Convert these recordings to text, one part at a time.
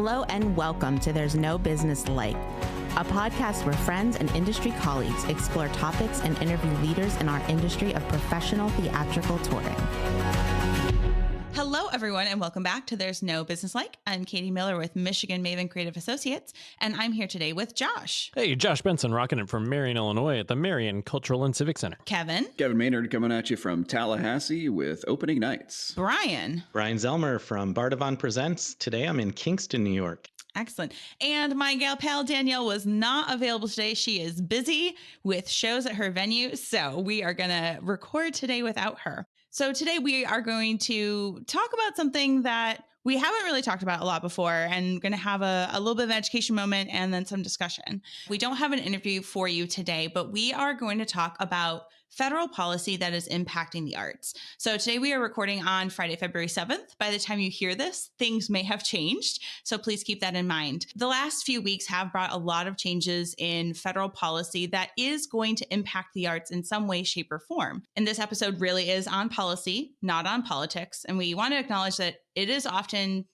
Hello and welcome to There's No Business Like, a podcast where friends and industry colleagues explore topics and interview leaders in our industry of professional theatrical touring. Hello, everyone, and welcome back to There's No Business Like. I'm Katie Miller with Michigan Maven Creative Associates, and I'm here today with Josh. Hey, Josh Benson, rocking it from Marion, Illinois at the Marion Cultural and Civic Center. Kevin Maynard coming at you from Tallahassee with opening nights. Brian Zelmer from Bardavon Presents. Today I'm in Kingston, New York. Excellent. And my gal pal Danielle was not available today. She is busy with shows at her venue, so we are going to record today without her. So today we are going to talk about something that we haven't really talked about a lot before, and going to have a little bit of an education moment and then some discussion. We don't have an interview for you today, but we are going to talk about federal policy that is impacting the arts. So today we are recording on Friday, February 7th. By the time you hear this, things may have changed. So please keep that in mind. The last few weeks have brought a lot of changes in federal policy that is going to impact the arts in some way, shape, or form. And this episode really is on policy, not on politics. And we want to acknowledge that it is often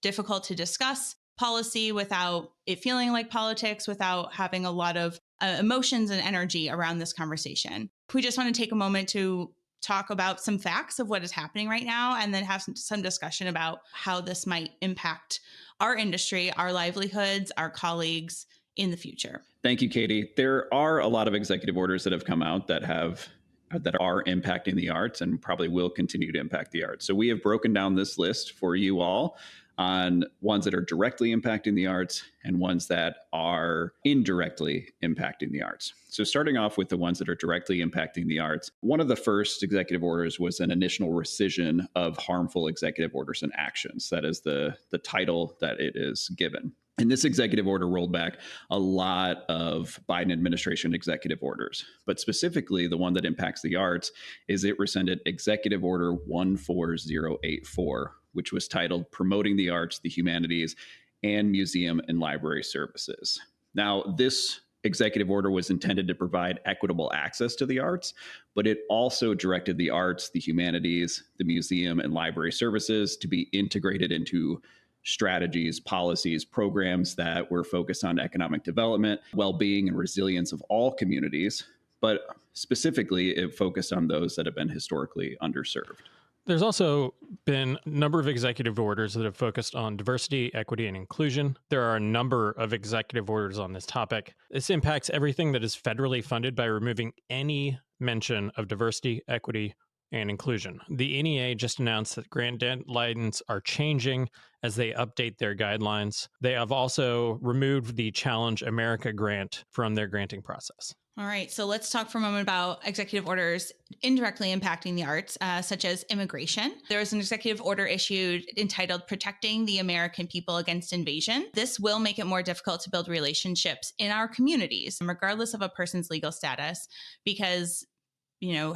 difficult to discuss policy without it feeling like politics, without having a lot of emotions and energy around this conversation. We just want to take a moment to talk about some facts of what is happening right now, and then have some discussion about how this might impact our industry, our livelihoods, our colleagues in the future. Thank you, Katie. There are a lot of executive orders that have come out that are impacting the arts and probably will continue to impact the arts. So we have broken down this list for you all on ones that are directly impacting the arts and ones that are indirectly impacting the arts. So starting off with the ones that are directly impacting the arts, one of the first executive orders was an initial rescission of harmful executive orders and actions. That is the title that it is given. And this executive order rolled back a lot of Biden administration executive orders, but specifically the one that impacts the arts is it rescinded Executive Order 14084, which was titled Promoting the Arts, the Humanities, and Museum and Library Services. Now, this executive order was intended to provide equitable access to the arts, but it also directed the arts, the humanities, the museum, and library services to be integrated into strategies, policies, programs that were focused on economic development, well-being, and resilience of all communities, but specifically it focused on those that have been historically underserved. There's also been a number of executive orders that have focused on diversity, equity, and inclusion. There are a number of executive orders on this topic. This impacts everything that is federally funded by removing any mention of diversity, equity, and inclusion. The NEA just announced that grant deadlines are changing as they update their guidelines. They have also removed the Challenge America grant from their granting process. All right, so let's talk for a moment about executive orders indirectly impacting the arts, such as immigration. There was an executive order issued entitled Protecting the American People Against Invasion. This will make it more difficult to build relationships in our communities, regardless of a person's legal status, because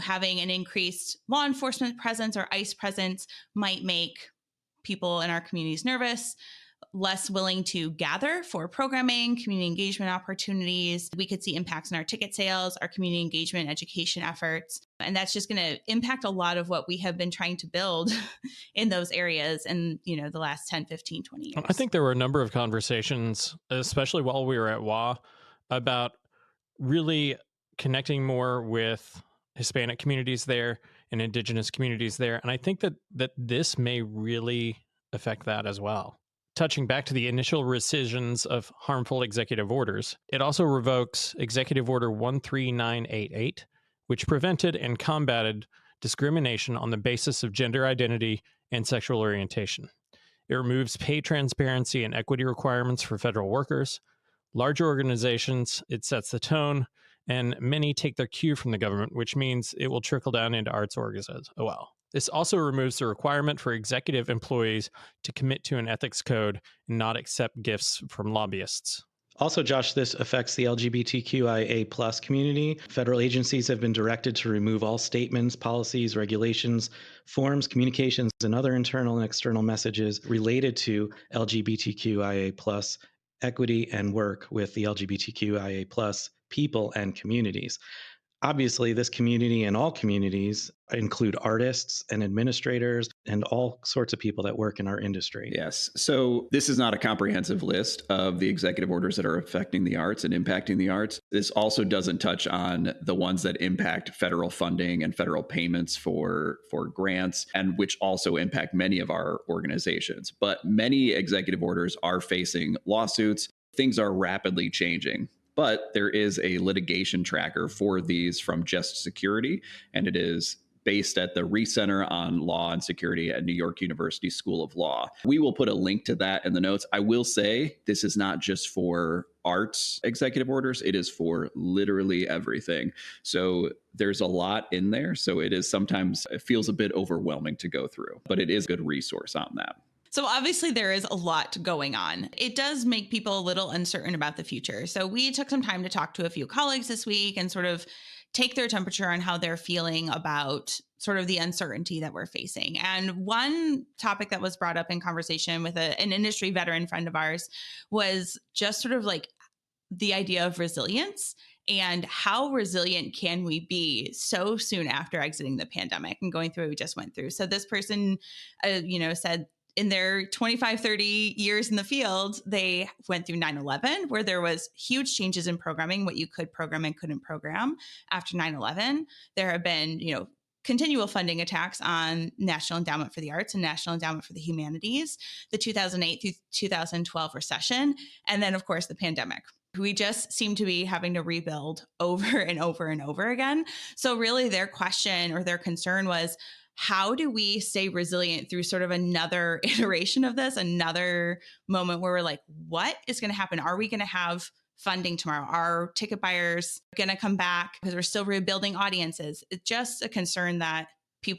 having an increased law enforcement presence or ICE presence might make people in our communities nervous, less willing to gather for programming, community engagement opportunities. We could see impacts in our ticket sales, our community engagement, education efforts. And that's just going to impact a lot of what we have been trying to build in those areas in, the last 10, 15, 20 years. I think there were a number of conversations, especially while we were at WA, about really connecting more with Hispanic communities there and Indigenous communities there. And I think that this may really affect that as well. Touching back to the initial rescissions of harmful executive orders, it also revokes Executive Order 13988, which prevented and combated discrimination on the basis of gender identity and sexual orientation. It removes pay transparency and equity requirements for federal workers. Larger organizations, it sets the tone, and many take their cue from the government, which means it will trickle down into arts orgs as well. This also removes the requirement for executive employees to commit to an ethics code and not accept gifts from lobbyists. Also, Josh, this affects the LGBTQIA+ community. Federal agencies have been directed to remove all statements, policies, regulations, forms, communications, and other internal and external messages related to LGBTQIA+ equity and work with the LGBTQIA+ people and communities. Obviously, this community and all communities include artists and administrators and all sorts of people that work in our industry. Yes. So this is not a comprehensive list of the executive orders that are affecting the arts and impacting the arts. This also doesn't touch on the ones that impact federal funding and federal payments for grants, and which also impact many of our organizations. But many executive orders are facing lawsuits. Things are rapidly changing. But there is a litigation tracker for these from Just Security, and it is based at the Recenter on Law and Security at New York University School of Law. We will put a link to that in the notes. I will say this is not just for arts executive orders, it is for literally everything. So there's a lot in there. So it feels a bit overwhelming to go through, but it is a good resource on that. So obviously there is a lot going on. It does make people a little uncertain about the future. So we took some time to talk to a few colleagues this week and sort of take their temperature on how they're feeling about sort of the uncertainty that we're facing. And one topic that was brought up in conversation with an industry veteran friend of ours was just sort of like the idea of resilience and how resilient can we be so soon after exiting the pandemic and going through what we just went through. So this person, said, in their 25, 30 years in the field, they went through 9/11, where there was huge changes in programming, what you could program and couldn't program after 9/11. There have been, continual funding attacks on National Endowment for the Arts and National Endowment for the Humanities, the 2008 through 2012 recession, and then, of course, the pandemic. We just seem to be having to rebuild over and over and over again. So really their question or their concern was, how do we stay resilient through sort of another iteration of this, another moment where we're like, what is going to happen? Are we going to have funding tomorrow? Are ticket buyers going to come back because we're still rebuilding audiences? It's just a concern that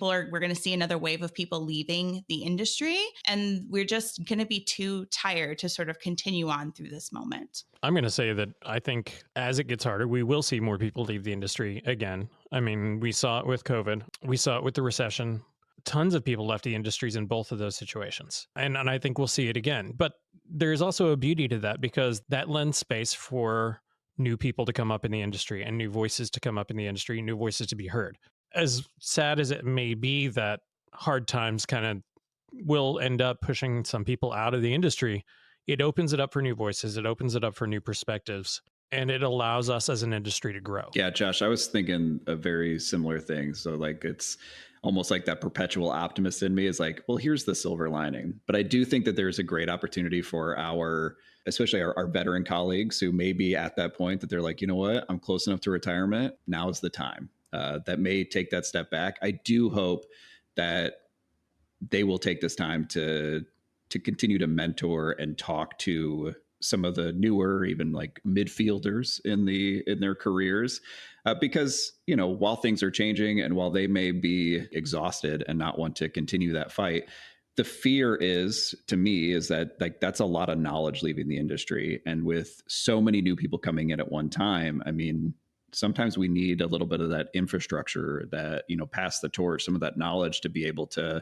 we're going to see another wave of people leaving the industry, and we're just going to be too tired to sort of continue on through this moment. I'm going to say that I think as it gets harder, we will see more people leave the industry again. I mean, we saw it with COVID. We saw it with the recession. Tons of people left the industries in both of those situations. And I think we'll see it again. But there's also a beauty to that, because that lends space for new people to come up in the industry and new voices to come up in the industry, new voices to be heard. As sad as it may be that hard times kind of will end up pushing some people out of the industry, it opens it up for new voices. It opens it up for new perspectives, and it allows us as an industry to grow. Yeah, Josh, I was thinking a very similar thing. So like, it's almost like that perpetual optimist in me is like, well, here's the silver lining. But I do think that there's a great opportunity for especially our veteran colleagues who may be at that point that they're like, you know what, I'm close enough to retirement. Now is the time. That may take that step back. I do hope that they will take this time to continue to mentor and talk to some of the newer, even like midfielders in their careers, because while things are changing and while they may be exhausted and not want to continue that fight, the fear is that like that's a lot of knowledge leaving the industry, and with so many new people coming in at one time, I mean, sometimes we need a little bit of that infrastructure that, pass the torch, some of that knowledge to be able to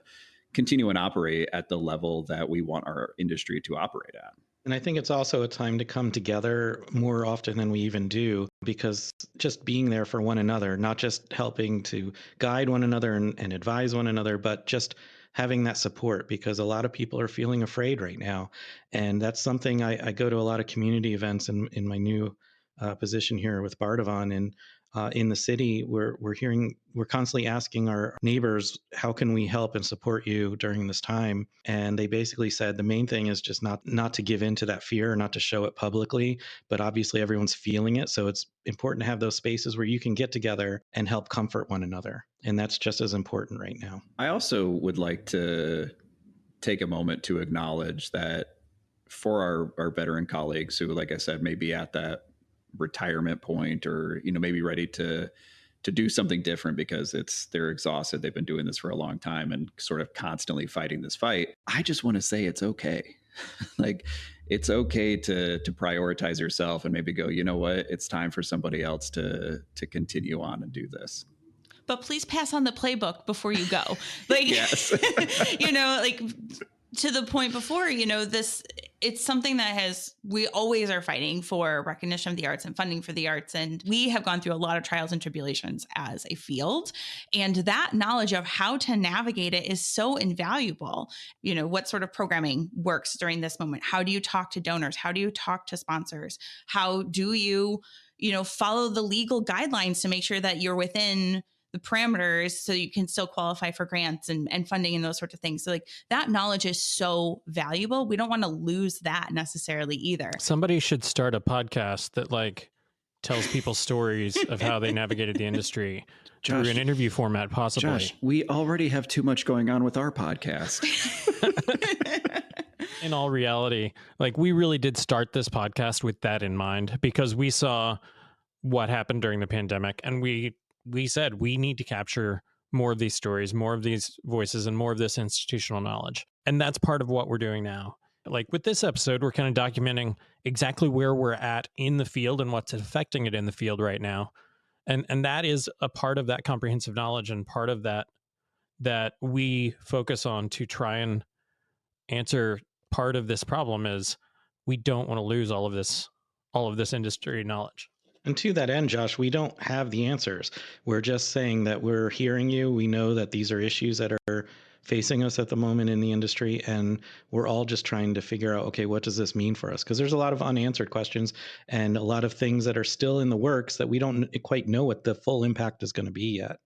continue and operate at the level that we want our industry to operate at. And I think it's also a time to come together more often than we even do, because just being there for one another, not just helping to guide one another and advise one another, but just having that support, because a lot of people are feeling afraid right now. And that's something I go to a lot of community events in my new position here with Bardavon, and in the city, we're constantly asking our neighbors, how can we help and support you during this time? And they basically said the main thing is just not to give in to that fear, not to show it publicly, but obviously everyone's feeling it. So it's important to have those spaces where you can get together and help comfort one another. And that's just as important right now. I also would like to take a moment to acknowledge that for our veteran colleagues who, like I said, may be at that retirement point, or maybe ready to do something different because they're exhausted, they've been doing this for a long time and sort of constantly fighting this fight. I just want to say it's okay. Like, it's okay to prioritize yourself and maybe go, you know what, it's time for somebody else to continue on and do this. But please pass on the playbook before you go. Like, yes. like to the point before, this it's something that we always are fighting for recognition of the arts and funding for the arts. And we have gone through a lot of trials and tribulations as a field. And that knowledge of how to navigate it is so invaluable. What sort of programming works during this moment? How do you talk to donors? How do you talk to sponsors? How do you, follow the legal guidelines to make sure that you're within the parameters so you can still qualify for grants and funding and those sorts of things. So like that knowledge is so valuable. We don't want to lose that necessarily either. Somebody should start a podcast that like tells people stories of how they navigated the industry through an interview format, possibly. Josh, we already have too much going on with our podcast. In all reality, like we really did start this podcast with that in mind because we saw what happened during the pandemic and we said we need to capture more of these stories, more of these voices, and more of this institutional knowledge. And that's part of what we're doing now. Like with this episode, we're kind of documenting exactly where we're at in the field and what's affecting it in the field right now. And that is a part of that comprehensive knowledge and part of that we focus on to try and answer part of this problem is we don't want to lose all of this industry knowledge. And to that end, Josh, we don't have the answers. We're just saying that we're hearing you. We know that these are issues that are facing us at the moment in the industry. And we're all just trying to figure out, okay, what does this mean for us? Because there's a lot of unanswered questions and a lot of things that are still in the works that we don't quite know what the full impact is going to be yet.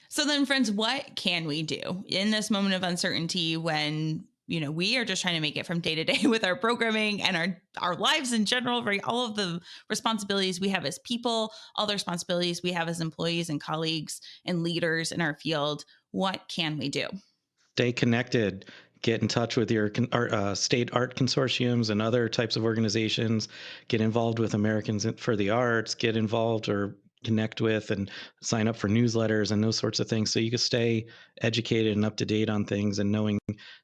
So then, friends, what can we do in this moment of uncertainty when we are just trying to make it from day to day with our programming and our lives in general, right? All of the responsibilities we have as people, all the responsibilities we have as employees and colleagues and leaders in our field. What can we do? Stay connected. Get in touch with your state art consortiums and other types of organizations. Get involved with Americans for the Arts. Get involved or connect with and sign up for newsletters and those sorts of things so you can stay educated and up to date on things and knowing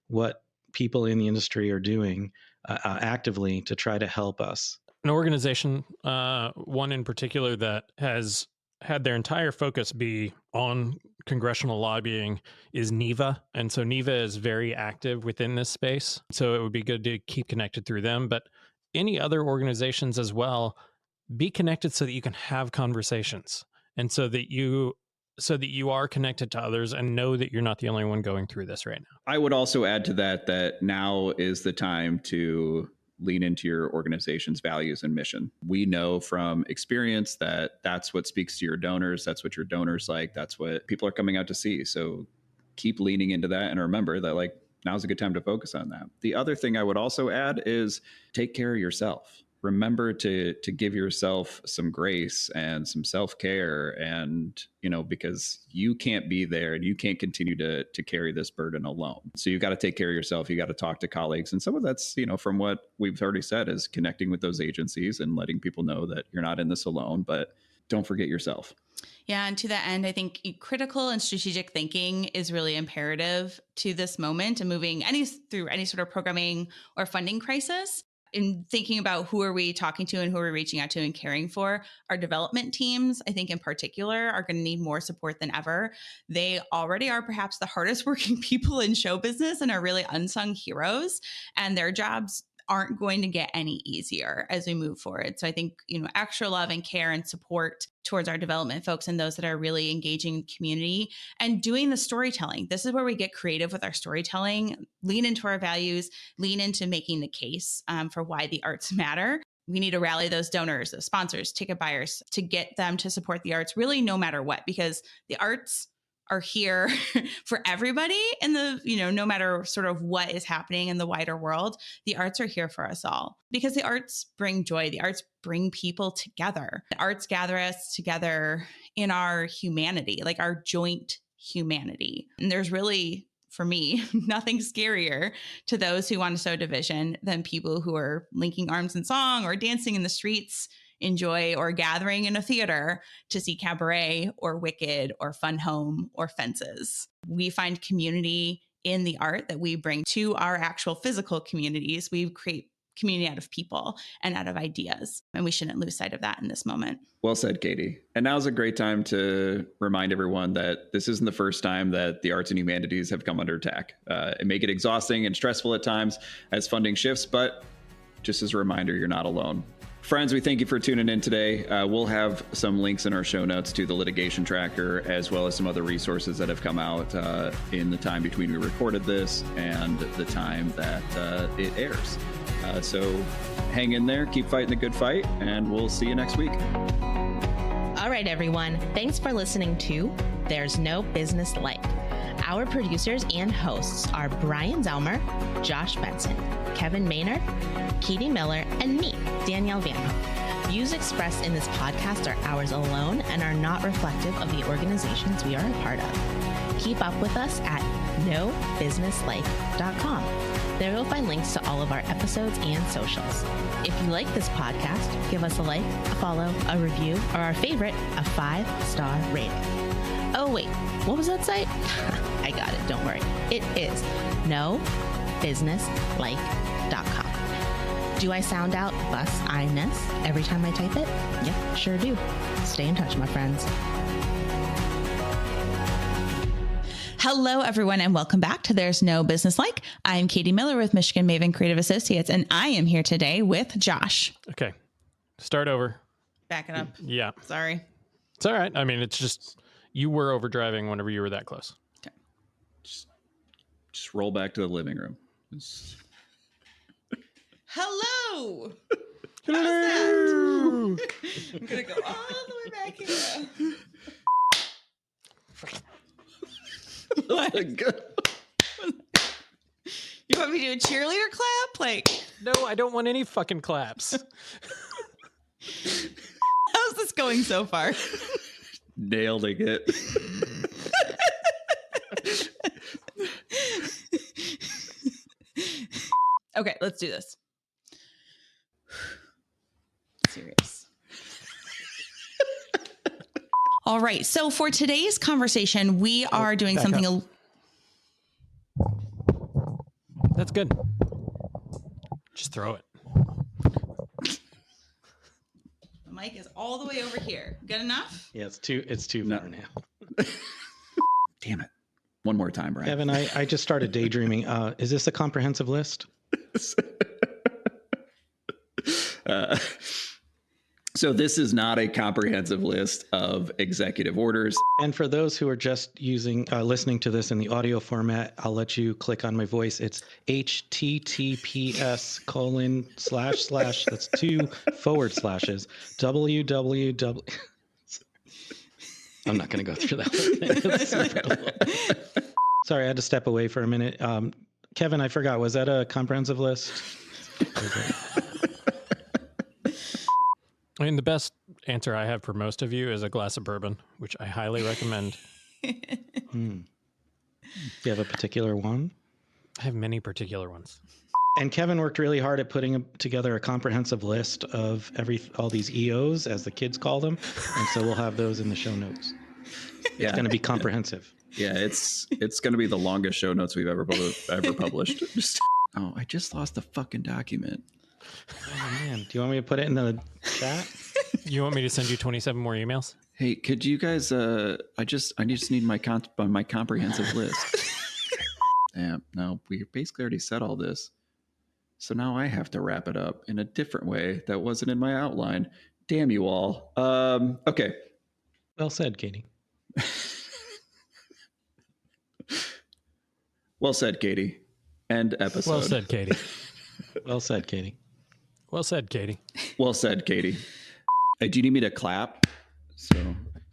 what people in the industry are doing actively to try to help us. An organization, one in particular that has had their entire focus be on congressional lobbying is NEVA. And so NEVA is very active within this space. So it would be good to keep connected through them. But any other organizations as well, be connected so that you can have conversations and so that you are connected to others and know that you're not the only one going through this right now. I would also add to that now is the time to lean into your organization's values and mission. We know from experience that that's what speaks to your donors. That's what your donors like. That's what people are coming out to see. So keep leaning into that and remember that now's a good time to focus on that. The other thing I would also add is take care of yourself. Remember to give yourself some grace and some self-care and, because you can't be there and you can't continue to carry this burden alone. So you've got to take care of yourself. You got to talk to colleagues. And some of that's, from what we've already said is connecting with those agencies and letting people know that you're not in this alone, but don't forget yourself. Yeah. And to that end, I think critical and strategic thinking is really imperative to this moment and moving through any sort of programming or funding crisis. In thinking about who are we talking to and who are we reaching out to and caring for, our development teams, I think in particular, are going to need more support than ever. They already are perhaps the hardest working people in show business and are really unsung heroes, and their jobs aren't going to get any easier as we move forward. So I think, extra love and care and support towards our development folks and those that are really engaging in community and doing the storytelling. This is where we get creative with our storytelling, lean into our values, lean into making the case for why the arts matter. We need to rally those donors, those sponsors, ticket buyers to get them to support the arts really no matter what, because the arts are here for everybody in the, no matter sort of what is happening in the wider world, the arts are here for us all because the arts bring joy. The arts bring people together. The arts gather us together in our humanity, like our joint humanity. And there's really, for me, nothing scarier to those who want to sow division than people who are linking arms in song or dancing in the streets enjoy or gathering in a theater to see Cabaret or Wicked or Fun Home or Fences. We find community in the art that we bring to our actual physical communities. We create community out of people and out of ideas, and we shouldn't lose sight of that in this moment. Well said, Katie. And now's a great time to remind everyone that this isn't the first time that the arts and humanities have come under attack. It may get exhausting and stressful at times as funding shifts, but just as a reminder, you're not alone. Friends, we thank you for tuning in today. We'll have some links in our show notes to the litigation tracker, as well as some other resources that have come out in the time between we recorded this and the time that it airs. So hang in there, keep fighting the good fight, and we'll see you next week. All right, everyone. Thanks for listening to There's No Business Like. Our producers and hosts are Brian Zelmer, Josh Benson, Kevin Maynard, Katie Miller, and me, Danielle Van Hook. Views expressed in this podcast are ours alone and are not reflective of the organizations we are a part of. Keep up with us at nobusinesslike.com. There you'll find links to all of our episodes and socials. If you like this podcast, give us a like, a follow, a review, or our favorite, a 5-star rating. Oh, wait, what was that site? I got it, don't worry. It is nobusinesslike.com. Do I sound out bus-I-ness every time I type it? Yep, sure do. Stay in touch, my friends. Hello, everyone, and welcome back to There's No Business Like. I'm Katie Miller with Michigan Maven Creative Associates, and I am here today with Josh. Okay. Start over. Back it up. Yeah. Sorry. It's all right. I mean, it's just you were overdriving whenever you were that close. Okay. Just roll back to the living room. Hello. Hello. I'm going to go all the way back here. What? You want me to do a cheerleader clap? Like, No, I don't want any fucking claps. how's this going so far? Nailing it. Okay, let's do this. Serious. All right. So for today's conversation, we are doing back something. up. That's good. Just throw it. The mic is all the way over here. Good enough? Yeah, it's too far now. Damn it. One more time, Brian. Kevin, I just started daydreaming. Is this a comprehensive list? So this is not a comprehensive list of executive orders. And for those who are just listening to this in the audio format, I'll let you click on my voice. It's https:// that's 2 forward slashes www. I'm not going to go through that whole thing. It's super long. Sorry, I had to step away for a minute. Kevin, I forgot. Was that a comprehensive list? I mean, the best answer I have for most of you is a glass of bourbon, which I highly recommend. Do you have a particular one? I have many particular ones. And Kevin worked really hard at putting together a comprehensive list of all these EOs, as the kids call them. And so we'll have those in the show notes. Yeah. It's going to be comprehensive. Yeah, it's going to be the longest show notes we've ever published. I just lost the fucking document. Oh, man. Do you want me to put it in the chat? You want me to send you 27 more emails? Hey, could you guys? I just need my comprehensive list. Damn, no, we basically already said all this, so now I have to wrap it up in a different way that wasn't in my outline. Damn you all. Okay. Well said, Katie. Well said, Katie. End episode. Well said, Katie. Well said, Katie. Well said, Katie. Well said, Katie. Hey, do you need me to clap? So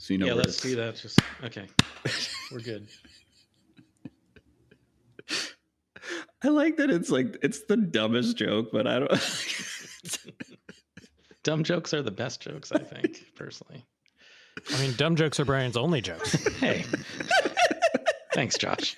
you know. Yeah, where let's do that. Just okay. We're good. I like that it's the dumbest joke, but I don't. Dumb jokes are the best jokes, I think, personally. I mean, dumb jokes are Brian's only jokes. Hey. Thanks, Josh.